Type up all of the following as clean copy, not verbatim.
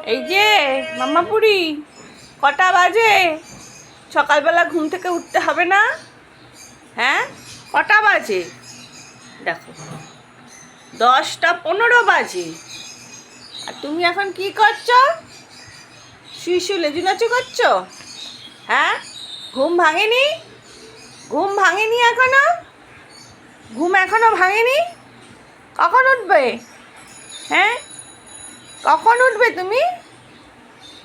এই যে মামাপুরি, কটা বাজে? সকালবেলা ঘুম থেকে উঠতে হবে না? হ্যাঁ, কটা বাজে? দেখো, 10টা 15 বাজে। আর তুমি এখন কি করছো? শুই লেজুনাচু করছো? হ্যাঁ, ঘুম ভাঙেনি? ঘুম ভাঙেনি এখনো? ঘুম এখনো ভাঙেনি? কখন উঠবে? হ্যাঁ, কখন উঠবে তুমি?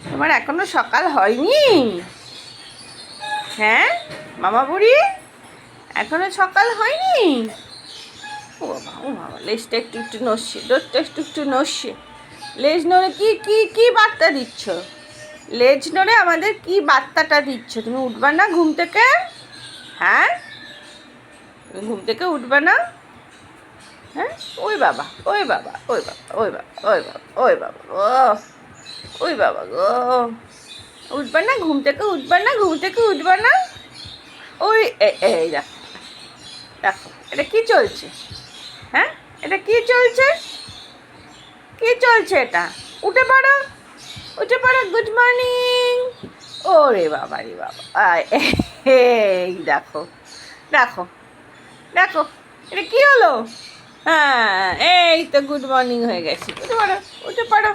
তোমার এখনো সকাল হয়নি? হ্যাঁ মামা বুড়ি, এখনো সকাল হয়নি? ও বাবা, ও বাবা, লেজটা একটু একটু নড়ছে, ডোরটা একটু একটু নড়ছে। লেজ নড়ে কি কি কি বার্তা দিচ্ছ? লেজ নড়ে আমাদের কি বার্তাটা দিচ্ছ? তুমি উঠবা না ঘুম থেকে? হ্যাঁ, তুমি ঘুম থেকে উঠবে না? হ্যাঁ, ওই বাবা, ওই বাবা, ওই বাবা, ওই বাবা, ওই বাবা, ওই বাবা গো, ওই বাবা গো, উঠবে না ঘুম থেকে? উঠবে না ঘুম থেকে? উঠবে না? ওই এই দেখো, দেখো এটা কি চলছে? হ্যাঁ, এটা কি চলছে? কি চলছে এটা? উঠে পড়ো, উঠে পড়ো, গুড মর্নিং। ওরে বাবা রে বাবা, এই দেখো, দেখো, দেখো, এটা কি হলো? হ্যাঁ, এই তো গুড মর্নিং হয়ে গেছে। উঠে পড়ো, উঠে পড়ো।